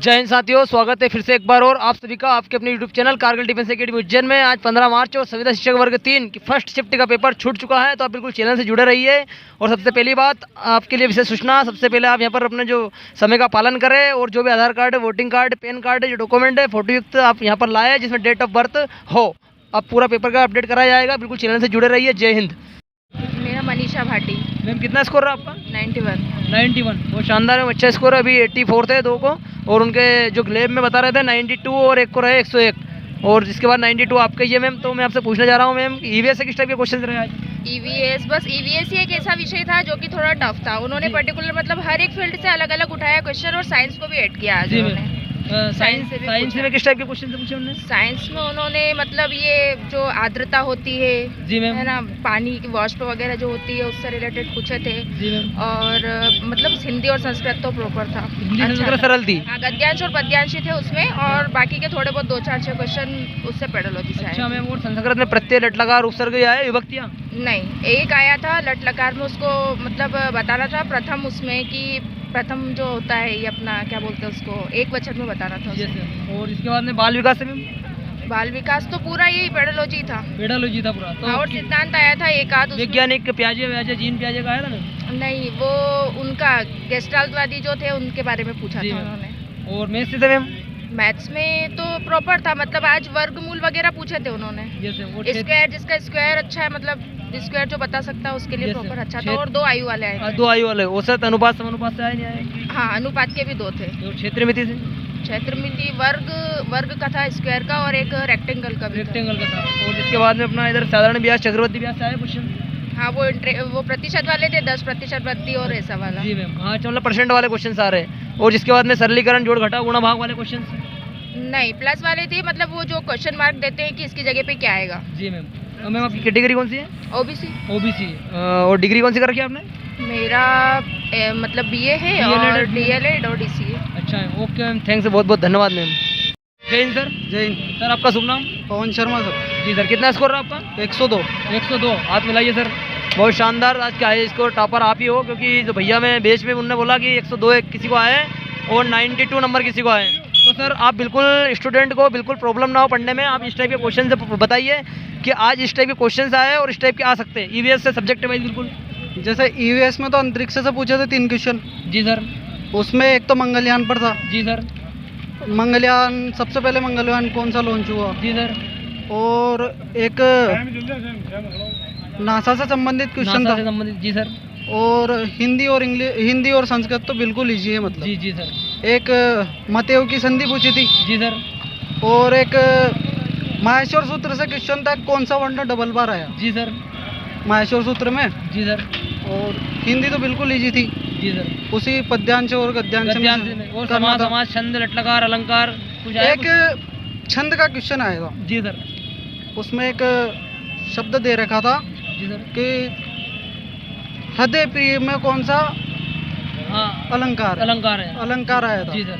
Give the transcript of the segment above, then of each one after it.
जय हिंद साथियों, स्वागत है फिर से एक बार और आप सभी का आपके अपने YouTube channel Kargil defence academy Ujjain में। आज 15 मार्च और संविदा शिक्षक वर्ग 3 की फर्स्ट शिफ्ट का पेपर छूट चुका है, तो आप बिल्कुल चैनल से जुड़े रहिए। और सबसे पहली बात आपके लिए विशेष सूचना, सबसे पहले आप यहाँ पर अपने जो समय का पालन करें और जो भी Aadhaar card, voting card, PAN card, जो डॉक्यूमेंट है फोटोयुक्त आप यहाँ पर लाए जिसमें डेट ऑफ बर्थ हो। अब पूरा पेपर का अपडेट कराया जाएगा, बिल्कुल चैनल से जुड़े रहिए। जय हिंद। मेरा मनीषा भाटी। मैम कितना स्कोर रहा आपका? 91। बहुत शानदार है, अच्छा स्कोर है। अभी 84 थे दो को, और उनके जो लैब में बता रहे थे 92 और एक को रहे 101, और जिसके बाद 92 आपका ही है। मैम तो मैं आपसे पूछना चाह रहा हूँ मैम, ईवीएस से किस टाइप के क्वेश्चन रहे आज? ईवीएस, बस ईवीएस ही एक ऐसा विषय था जो कि थोड़ा टफ था। उन्होंने पर्टिकुलर मतलब हर एक फील्ड से अलग अलग उठाया क्वेश्चन, और साइंस को भी ऐड किया आज उन्होंने। साइंस में किस टाइप के क्वेश्चन पूछे उन्होंने? साइंस में उन्होंने मतलब ये जो आर्द्रता होती है, जी मैम, है ना, पानी की वाष्प वगैरह जो होती है उससे रिलेटेड पूछे थे। जी मैम। और मतलब हिंदी और संस्कृत तो प्रॉपर था, अच्छा सरल थी। हाँ, गद्यांश और पद्यांश थे उसमें, और बाकी के थोड़े बहुत 2-4-6 क्वेश्चन उससे पेडोलॉजी से। अच्छा मैम, और संस्कृत में प्रत्यय, लट लकार, उपसर्ग आया, विभक्तियाँ? नहीं, एक आया था लट लकार में, उसको मतलब बताना था प्रथम उसमें कि प्रथम जो होता है ये अपना क्या बोलते हैं उसको, एक वचन में बताना था उसमें। और इसके बाद में बाल विकास में? बाल विकास तो पूरा यही पेडोलॉजी था। पेडोलॉजी था पूरा तो। और सिद्धांत आया था एक आध। वैज्ञानिक प्याजे व्याजे जीन प्याजे का आया था ना? नहीं, वो उनका गेस्टाल्टवादी जो थे उनके बारे में पूछा था उन्होंने। और मैथ्स से मैम? मैथ्स में तो प्रॉपर था, मतलब आज वर्गमूल वगैरह पूछे थे उन्होंने। स्क्वायर, जिसका स्क्वायर अच्छा है, मतलब स्क्वायर जो बता सकता है उसके लिए प्रॉपर अच्छा था। और 2 आयु वाले आए थे। 2 आयु वाले, औसत, अनुपात, समानुपात से आए नहीं आए? हाँ, अनुपात के भी 2 थे। और क्षेत्र मिति से? क्षेत्र मिति वर्ग का था, स्क्वायर का, और एक रेक्टेंगल का भी। रेक्टेंगल का था। और जिसके बाद में अपना इधर साधारण ब्याज, चक्रवृद्धि ब्याज से आया क्वेश्चन? हाँ, वो प्रतिशत वाले थे, 10% वृद्धि और ऐसा वाला। जी मैम, हाँ मतलब परसेंट वाले क्वेश्चन आ रहे हैं। और जिसके बाद में सरलीकरण, जोड़ घटाव, गुणा भाग वाले क्वेश्चन? नहीं, प्लस वाले थे, मतलब वो जो क्वेश्चन मार्क देते हैं कि इसकी जगह पे क्या आएगा। जी मैम। मैम आपकी कैटेगरी कौन सी है? ओबीसी। और डिग्री कौन सी कर रखी है आपने? मेरा मतलब बीए है, और डीएलएड और डीसीए। अच्छा है, ओके मैम, थैंक्स, बहुत बहुत धन्यवाद मैम। जय हिंद सर। जय हिंद सर, आपका शुभ नाम? पवन शर्मा सर। जी सर, कितना स्कोर रहा आपका? 102। 102, हाथ मिलाइए सर। बहुत शानदार, आज का हाई स्कोर टॉपर आप ही हो, क्योंकि जो भैया में बेच में उन्होंने बोला कि 102 किसी को आए और 92 नंबर किसी को आए। तो सर आप बिल्कुल स्टूडेंट को बिल्कुल प्रॉब्लम ना हो पढ़ने में, आप इस टाइप के क्वेश्चन से बताइए कि आज इस टाइप के क्वेश्चन आए और इस टाइप के आ सकते हैं ईवीएस से, सब्जेक्ट वाइज बिल्कुल। जैसे ईवीएस में तो अंतरिक्ष से पूछे थे 3 क्वेश्चन। जी सर। उसमें एक तो मंगलयान पर था। जी सर। मंगलयान, सबसे पहले मंगलयान कौन सा लॉन्च हुआ? जी सर। और एक नासा से संबंधित क्वेश्चन था। जी सर। और हिंदी और संस्कृत तो बिल्कुल ईजी है मतलब। जी जी सर। एक मतयोग की संधि पूछी थी। जी सर। और एक माहेश्वर सूत्र से क्वेश्चन था, कौन सा वर्ण डबल बार आया? जी सर। माहेश्वर सूत्र में। जी सर। और हिंदी तो बिल्कुल ईजी थी। जी सर। उसी पद्यांश और गद्यांश में और समास, छंद, लट्लकार, अलंकार कुछ आया? एक छंद का क्वेश्चन आया था। जी सर। उसमें एक शब्द दे रखा था। जी सर। कि हृदय प्रिय में कौन सा अलंकार है? अलंकार आया था। जी सर।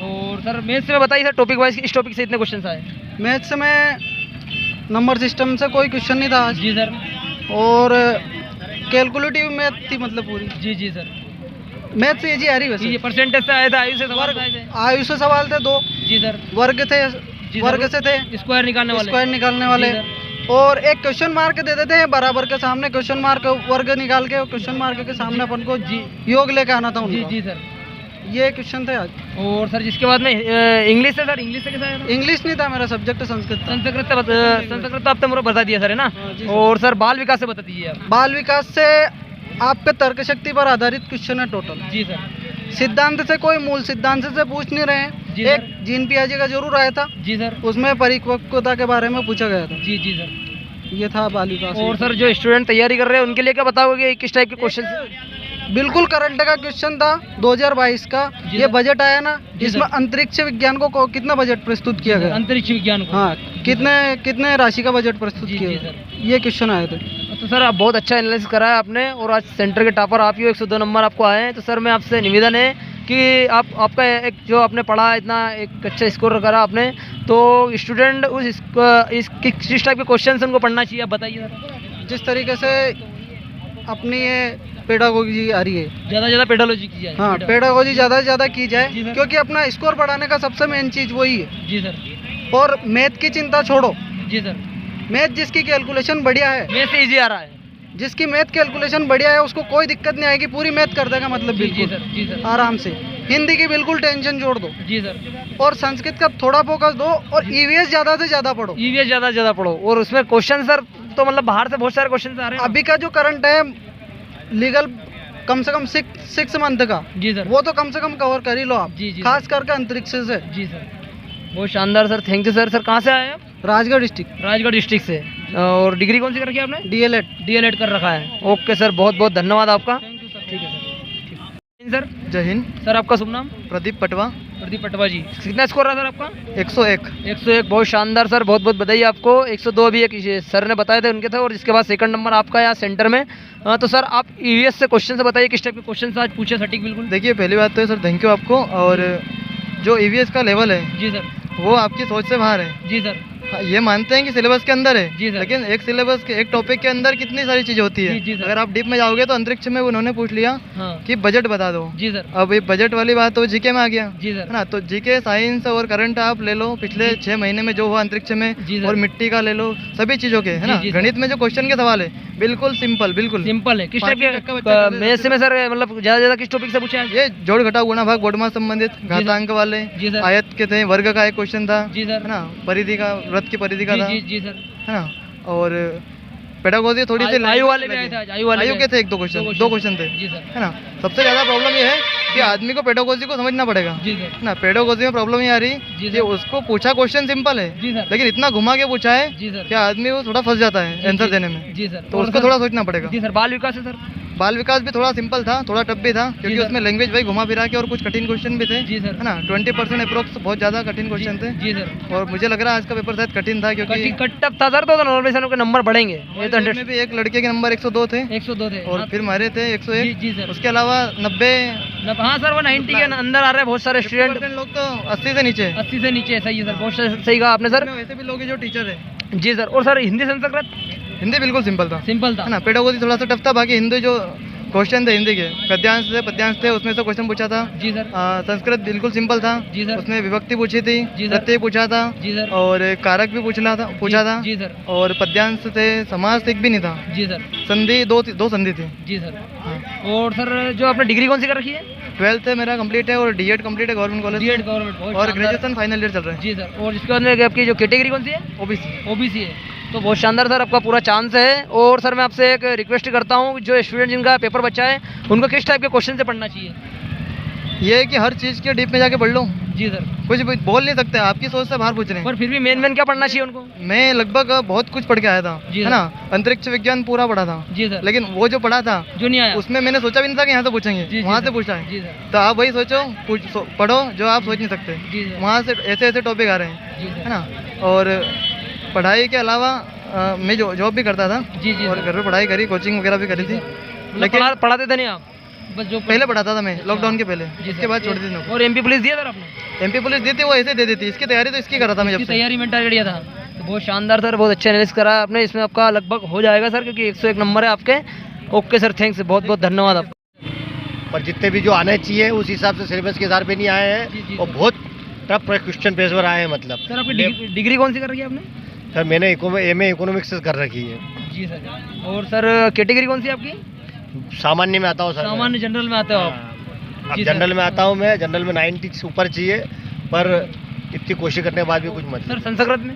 और सर मैथ्स में बताइए सर, टॉपिक वाइज इस टॉपिक से इतने क्वेश्चन आए? मैथ्स में नंबर सिस्टम से कोई क्वेश्चन नहीं था आज। जी सर। और कैलकुलेटिव मैथ थी मतलब पूरी। जी जी सर। मैथ से इजी आ रही वैसे। ये परसेंटेज से आया था, आयु से सवाल आए थे? आयु से सवाल थे 2। जी सर। वर्ग थे, वर्ग से थे, स्क्वायर निकालने वाले। और एक क्वेश्चन मार्क दे देते हैं बराबर के सामने, क्वेश्चन मार्क वर्ग निकाल के क्वेश्चन मार्क के सामने अपन को योग लेके आना था उनका। जी सर। ये क्वेश्चन थे आज। और सर जिसके बाद में इंग्लिश से, सर इंग्लिश से कैसा है? इंग्लिश नहीं था, मेरा सब्जेक्ट संस्कृत था। संस्कृत तो आप तो मुझे बता दिया सर, है ना? और सर बाल विकास से बता दीजिए आप। बाल विकास से आपके तर्क शक्ति पर आधारित क्वेश्चन है टोटल। जी सर। सिद्धांत से कोई मूल सिद्धांत से पूछ नहीं रहे हैं। एक जीन पियाजे का जरूर आया था। जी सर। उसमें परिपक्वता के बारे में पूछा गया था। जी जी सर। ये था बाल विकास। और सर जो स्टूडेंट तैयारी कर रहे हैं उनके लिए क्या बताओगे, किस टाइप के क्वेश्चन? बिल्कुल करंट का क्वेश्चन था 2022 का। ये बजट आया ना, इसमें अंतरिक्ष विज्ञान को कितना बजट प्रस्तुत किया गया? अंतरिक्ष विज्ञान को, हाँ, कितने राशि का बजट प्रस्तुत किया गया? ये क्वेश्चन आए थे। तो सर आप बहुत अच्छा एनालिसिस करा है आपने, और आज सेंटर के टॉपर आप ही हो, 102 नंबर आपको आए हैं। तो सर मैं आपसे निवेदन है कि आपका एक जो आपने पढ़ा, इतना एक अच्छा स्कोर करा आपने, तो स्टूडेंट किस टाइप के क्वेश्चन उनको पढ़ना चाहिए, आप बताइए सर। जिस तरीके से अपनी ये पेडागोजी आ रही है। ज़्यादा पेडोलॉजी की जाए। हाँ, पेडागोजी ज़्यादा से ज़्यादा की जी जाए, सर। क्योंकि अपना स्कोर बढ़ाने का सबसे मेन चीज़ वही है। जी सर। और मैथ की चिंता छोड़ो, जी सर। मैथ जिसकी कैलकुलेशन बढ़िया है, मैथ से इजी आ रहा है। जिसकी मैथ कैलकुलेशन बढ़िया है उसको कोई दिक्कत नहीं आएगी, पूरी मैथ कर देगा मतलब जी बिल्कुल सर। जी सर। आराम से। हिंदी की बिल्कुल टेंशन छोड़ दो, जी सर। और संस्कृत का थोड़ा फोकस दो, और ईवीएस ज़्यादा से ज़्यादा पढ़ो। ईवीएस ज़्यादा से ज़्यादा पढ़ो, और उसमें क्वेश्चन सर तो मतलब बाहर से बहुत सारे क्वेश्चन आ रहे हैं। अभी का जो करंट है लीगल, कम से कम 6 मंथ का, जी सर। वो तो कम से कम कवर कर ही लो आप। जी, जी खास करके अंतरिक्ष से। जी सर, बहुत शानदार sir, thank you sir. Sir कहाँ से आए हैं आप? राजगढ़ डिस्ट्रिक्ट, राजगढ़ डिस्ट्रिक्ट से। और डिग्री कौन सी कर रखी है आपने? डीएलएड। डीएलएड कर रखा है। ओके सर, बहुत बहुत धन्यवाद आपका। ठीक है सर। सर जय हिंद। सर आपका शुभ नाम? प्रदीप पटवा। प्रदीप पटवा जी। कितना स्कोर रहा सर आपका? 101। 101, बहुत शानदार सर, बहुत बहुत बधाई आपको। 102 अभी एक सर ने बताए थे उनके थे, और जिसके बाद सेकंड नंबर आपका यहाँ सेंटर में। तो सर आप ईवीएस से क्वेश्चन से बताइए, किस टाइप के क्वेश्चन आज पूछे सटीक बिल्कुल। देखिए, पहली बात तो है सर, थैंक यू आपको। और जो ईवीएस का लेवल है जी सर। वो आपकी सोच से बाहर है। जी सर। ये मानते हैं कि सिलेबस के अंदर है, जी सर। लेकिन एक सिलेबस के एक टॉपिक के अंदर कितनी सारी चीजें होती है। जी सर। अगर आप डीप में जाओगे तो अंतरिक्ष में उन्होंने पूछ लिया हाँ। कि बजट बता दो। जी सर। अब ये बजट वाली बात तो जीके में आ गया, जी है सर। ना। तो जीके, साइंस और करंट आप ले लो पिछले 6 महीने में जो हुआ अंतरिक्ष में, जी सर। और मिट्टी का ले लो, सभी चीजों के, है ना। जी, जी सर। गणित में जो क्वेश्चन के सवाल है बिल्कुल सिंपल, बिल्कुल सिंपल है। किस टाइप 5% का बच्चा के मैथ्स में सर, मतलब ज़्यादा ज़्यादा किस टॉपिक से पूछा है? ये जोड़ घटाव गुणा भाग बोर्ड मास संबंधित घातांक वाले, जी सर। आयत के थे, वर्ग का एक क्वेश्चन था, जी सर। है ना, परिधि का, वृत्त की परिधि का था, जी जी सर। है ना। और पेडागोजी थोड़ी सी आयु वाले भी आए थे आज, आयु के थे, एक दो क्वेश्चन थे, जी सर। है ना। सबसे ज्यादा प्रॉब्लम ये है कि आदमी को पेडागोजी को समझना पड़ेगा, जी सर। है ना। पेडागोजी में प्रॉब्लम ये आ रही जी कि सर। उसको पूछा क्वेश्चन सिंपल है, जी सर। लेकिन इतना घुमा के पूछा है जी सर। कि आदमी वो थोड़ा फंस जाता है आंसर देने में। जी सर। तो और उसको सर- थोड़ा सोचना पड़ेगा। जी सर, बाल विकास है सर? बाल विकास भी थोड़ा सिंपल था, थोड़ा टफ भी था, क्योंकि सर। उसमें लैंग्वेज भाई घुमा फिरा के और कुछ कठिन क्वेश्चन भी थे, जी सर। है ना। 20% अप्रोक्स बहुत ज्यादा कठिन क्वेश्चन थे। जी सर। और मुझे लग रहा है आज का पेपर शायद कठिन था, क्योंकि टफ था सर, तो नॉर्मल के नंबर बढ़ेंगे। ये तो में भी एक लड़के के नंबर 102 थे, 102 थे, और हाँ। फिर हमारे थे 101। जी सर। उसके अलावा 90 हाँ सर, वो 90 के अंदर आ रहे हैं बहुत सारे स्टूडेंट। 50% लोग तो 80 से नीचे। 80 से नीचे, सही है सर, बहुत सही कहा आपने सर। वैसे भी लोग हैं जो टीचर है। जी सर। और सर हिंदी संस्कृत? हिंदी बिल्कुल सिंपल था, सिंपल था, है ना। पेडागोजी थोड़ा सा टफ था, बाकी हिंदी जो क्वेश्चन थे हिंदी के पद्यांश थे उसमें से क्वेश्चन पूछा था। जी सर। संस्कृत बिल्कुल सिंपल था, जी सर। उसमें विभक्ति पूछी थी, जी सर। प्रत्यय पूछा था, जी सर। और कारक भी पूछा था। जी सर। और पद्यांश थे, समास एक भी नहीं था। जी सर। संधि दो संधि थी। जी सर। हाँ। और सर जो आपने डिग्री कौन सी कर रखी है? 12th है मेरा कंप्लीट है, और डीएड कंप्लीट है गवर्नमेंट कॉलेज, बीएड गवर्नमेंट, बहुत और शानदार। ग्रेजुएशन फाइनल ईयर चल रहा है। जी सर। और इसके बाद में आपकी जो कैटेगरी कौन सी है? ओबीसी। ओबीसी है, तो बहुत शानदार सर, आपका पूरा चांस है। और सर मैं आपसे एक रिक्वेस्ट करता हूँ, जो स्टूडेंट जिनका पेपर बचा है उनको किस टाइप के क्वेश्चन से पढ़ना चाहिए? ये है कि हर चीज़ के डीप में जाके पढ़ लो, जी सर। कुछ भी बोल नहीं सकते, आपकी सोच से बाहर पूछ रहे हैं। पर फिर भी मेन क्या पढ़ना चाहिए उनको? मैं लगभग बहुत कुछ पढ़ के आया था, जी है सर। ना। अंतरिक्ष विज्ञान पूरा पढ़ा था, जी सर। लेकिन वो जो पढ़ा था जो नहीं आया उसमें मैंने सोचा भी नहीं था कि यहाँ से पूछेंगे, जी, वहाँ जी से सर। पूछा है। जी सर। तो आप वही सोचो, पढ़ो जो आप सोच नहीं सकते। जी सर। वहाँ से ऐसे ऐसे टॉपिक आ रहे हैं, जी है सर। ना। और पढ़ाई के अलावा मैं जॉब भी करता था, जी जी और सर। घर पे पढ़ाई करी, कोचिंग वगैरह भी करी थी। मतलब लेकिन पढ़ाते थे नहीं आप? बस जो पहले पढ़ाता था मैं, लॉकडाउन के पहले, जी इसके सर। बाद छोड़ दी नौकरी। और एमपी पुलिस दिया सर आपने? एमपी पुलिस दी थी, वो ऐसे दे देती, इसकी तैयारी तो इसकी करा था मैं जब इसकी से। तैयारी में टारगेट दिया था, तो बहुत शानदार सर, बहुत अच्छा एनालिसिस करा है आपने। इसमें आपका लगभग हो जाएगा सर, क्योंकि 101 नंबर है आपके। ओके सर, थैंक्स, बहुत बहुत धन्यवाद आपका। पर जितने भी जो आने चाहिए उस हिसाब से सिलेबस के आधार पे नहीं आए जी, जी, हैं, और बहुत टफ क्वेश्चन पेपर आए हैं। मतलब सर आपकी डिग्री कौन सी कर रही है आपने? सर मैंने एमए इकोनॉमिक्स से कर रखी है। जी सर। और सर कैटेगरी कौन सी है आपकी? सामान्य में आता हूँ सर। सामान्य जनरल में आते हो आप? अब जी सर। जनरल में आता हूँ मैं, जनरल में 90 से ऊपर चाहिए, पर इतनी कोशिश करने के बाद भी कुछ मत। सर संस्कृत में?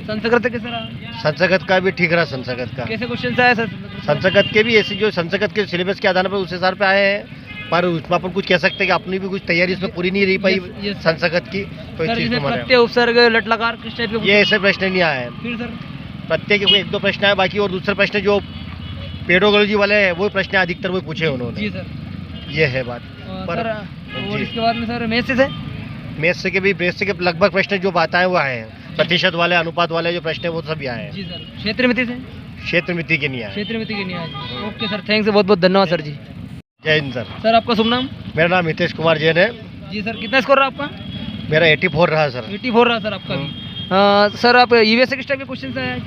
संस्कृत से कैसे रहा? संस्कृत का भी ठीक रहा, संस्कृत का कैसे क्वेश्चन से आया सर? संस्कृत के भी ऐसे जो संस्कृत के सिलेबस के आधार पर उस हिसाब पे आए हैं, पर उसमें अपन कुछ कह सकते हैं कि अपनी भी कुछ तैयारी उसमें पूरी नहीं रही पाई Yes, yes, संस्कृत की, तो इस सर चीज़ इसमें को मारे। प्रत्यय, उपसर्ग, लट लकार किस टाइप के? ये ऐसे प्रश्न नहीं आए हैं। फिर सर प्रत्येक एक दो प्रश्न आए बाकी, और दूसरे प्रश्न जो पेडोलॉजी वाले हैं वो प्रश्न अधिकतर वो पूछे उन्होंने। जी सर। ये है बात। सर और जी। इसके बाद में सर मैथ्स से? मैथ्स से के भी लगभग प्रश्न जो बताए वो आए हैं, प्रतिशत वाले, अनुपात वाले जो प्रश्न है वो सभी आए हैं। जी सर। क्षेत्र मिति से? क्षेत्र मिति के नहीं आए। क्षेत्र मिति के नहीं आए। ओके सर, थैंक्स, बहुत बहुत धन्यवाद सर जी। जय हिंद सर। सर आपका शुभ नाम? मेरा नाम हितेश कुमार जैन है। जी सर। कितना स्कोर रहा आपका? मेरा 84 रहा सर। 84 रहा सर आपका भी। सर आप ईवीएस से किस टाइप के क्वेश्चन आए?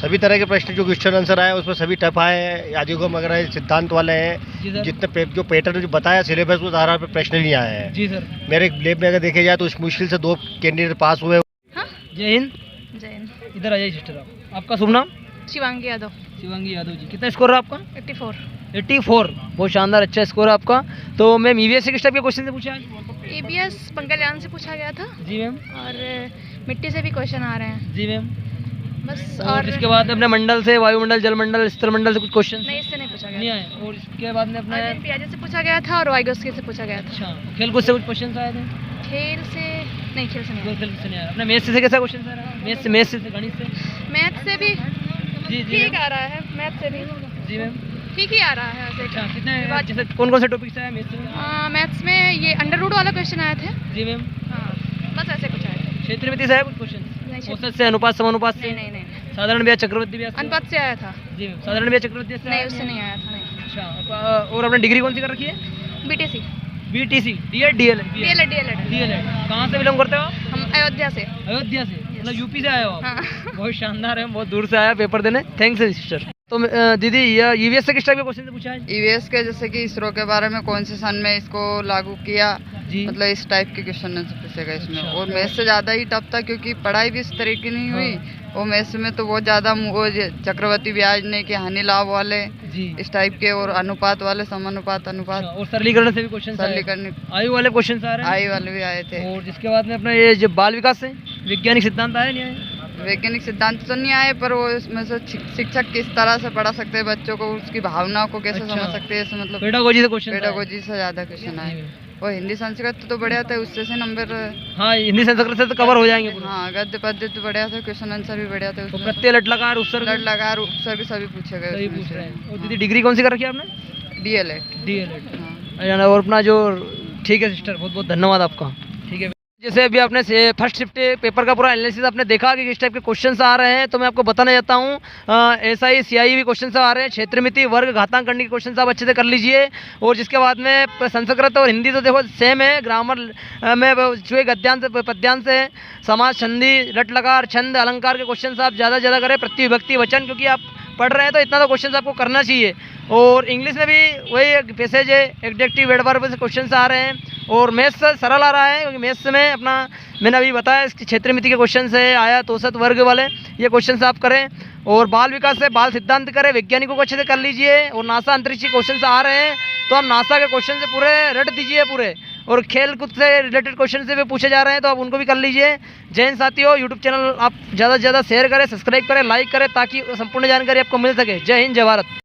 सभी तरह के प्रश्न जो क्वेश्चन आंसर आए उसमें सभी टफ आए हैं, आदिगम वगैरह सिद्धांत वाले जी हैं। सर। जितने जो पैटर्न जो बताया सिलेबस उस आधार पर प्रश्न नहीं आए हैं। जी सर। मेरे लैब में अगर देखे जाए तो उस मुश्किल से 2 कैंडिडेट पास हुए। हाँ जय हिंद। जय हिंद। इधर आ जाइए सिस्टर आप। आपका शुभ नाम? शिवांगी यादव। शिवांगी यादव जी। कितना स्कोर है आपका? 84। 84। बहुत शानदार, अच्छा स्कोर है आपका। तो मैम ईवीएस से किस टाइप के क्वेश्चन से पूछा है? EBS पंकजयान से पूछा गया था जी मैम। और मिट्टी से भी क्वेश्चन आ रहे हैं जी मैम। बस। और इसके बाद अपने मंडल से, वायुमंडल, जलमंडल, स्थलमंडल से कुछ क्वेश्चन नहीं, इससे नहीं पूछा नहीं गया। आए। और इसके बाद में अपने अर्जुन पियाजे से पूछा गया था और वाइगोस्की से पूछा गया था। अच्छा खेल कूद से कुछ क्वेश्चन आए थे? खेल से नहीं, खेल से नहीं। खेल से नहीं आया। अपने मैथ से कैसा क्वेश्चन आ रहा है? मैथ से गणित से? मैथ से भी जी जी ठीक आ रहा है, मैथ से भी जी मैम। ठीक ही आ रहा है ऐसे। अच्छा कितने जैसे कौन से टॉपिक से आया मैथ से? मैथ्स में ये अंडर रूट वाला क्वेश्चन आए थे। जी मैम। हाँ बस ऐसे कुछ आए थे। क्षेत्रमिति से आया कुछ क्वेश्चन? नहीं, औसत से, अनुपात, समानुपात से? नहीं नहीं नहीं। साधारण ब्याज, चक्रवृद्धि ब्याज से? अनुपात से आया था। जी मैम। साधारण ब्याज, चक्रवृद्धि से नहीं, आया? उससे नहीं आया था। नहीं। अच्छा और अपने डिग्री कौन सी कर रखी है? BTC। BTC, DEd, DElEd? DLED। DElEd. कहाँ से बिलोंग करते हो आप? हम अयोध्या से। अयोध्या से? मतलब यूपी से आए हो आप? हाँ। बहुत शानदार है, बहुत दूर से आया पेपर देने। Thanks sister. तो दीदी ये ईवीएस से किस टाइप के क्वेश्चन से पूछा है? ईवीएस के जैसे कि इसरो के बारे में कौन से सन में इसको लागू किया, जी। मतलब इस टाइप के क्वेश्चन से पूछेगा इसमें। अच्छा। और मैथ से ज़्यादा ही टफ था क्योंकि पढ़ाई भी इस तरह की नहीं हुई। और मैथ में तो बहुत ज़्यादा वो चक्रवर्ती ब्याज ने कि हानि लाभ वाले जी। इस टाइप के, और अनुपात वाले, समानुपात, अनुपात, अच्छा, और सरलीकरण से भी क्वेश्चन सरलीकरण, आयु वाले क्वेश्चन आ रहे हैं? आई वाले भी आए थे। और जिसके बाद में अपना ये जो बाल विकास से वैज्ञानिक सिद्धांत आया नहीं आया? वैज्ञानिक सिद्धांत तो नहीं आए, पर वो इसमें से शिक्षक किस तरह से पढ़ा सकते हैं बच्चों को, उसकी भावनाओं को कैसे अच्छा। समझ सकते हैं, ऐसे मतलब पेडागोजी से क्वेश्चन? पेडागोजी से ज़्यादा क्वेश्चन आए। और हिंदी संस्कृत तो बढ़िया था, उससे से नंबर। हाँ हिंदी संस्कृत से तो कवर हो जाएंगे पूरे। हाँ गद्य पद्य तो बढ़िया था, क्वेश्चन आंसर भी बढ़िया थे तो उसमें। प्रत्यय, लट लकार, उपसर्ग लड़ लगा उपसर्ग सभी पूछे गए सही उसमें पूछ से। रहे हैं। और दीदी डिग्री कौन सी कर रखी है आपने? DLED। डीएलएड। हाँ। और अपना जो ठीक है सिस्टर, बहुत बहुत धन्यवाद आपका। ठीक है जैसे अभी आपने फर्स्ट शिफ्ट पेपर का पूरा एनालिसिस आपने देखा कि किस टाइप के क्वेश्चंस आ रहे हैं, तो मैं आपको बताना चाहता हूँ SI CI भी क्वेश्चन आ रहे हैं। क्षेत्रमिति, वर्ग, घातांक करने के क्वेश्चन आप अच्छे से कर लीजिए। और जिसके बाद में संस्कृत और हिंदी तो देखो सेम है, ग्रामर में जो गद्यांश पद्यांश है, समाज, संधि, लट लकार, छंद, अलंकार के क्वेश्चन आप ज़्यादा से ज़्यादा करें, प्रति विभक्ति, वचन, क्योंकि आप पढ़ रहे हैं तो इतना तो क्वेश्चन आपको करना चाहिए। और इंग्लिश में भी वही पैसेज है, एडजेक्टिव, एडवर्ब से क्वेश्चन आ रहे हैं। और मैथ्स सरल आ रहा है क्योंकि मैथ्स में अपना मैंने अभी बताया इसकी क्षेत्रमिति के क्वेश्चन है, आया औसत, वर्ग वाले ये क्वेश्चन आप करें। और बाल विकास से बाल सिद्धांत करें, वैज्ञानिकों को अच्छे से कर लीजिए। और नासा अंतरिक्ष क्वेश्चन आ रहे हैं तो आप नासा के क्वेश्चन से पूरे रट दीजिए पूरे। और खेल कूद से रिलेटेड क्वेश्चन से भी पूछे जा रहे हैं तो आप उनको भी कर लीजिए। जय हिंद साथियों, यूट्यूब चैनल आप ज़्यादा से ज़्यादा शेयर करें, सब्सक्राइब करें, लाइक करें ताकि संपूर्ण जानकारी आपको मिल सके। जय हिंद, जय भारत।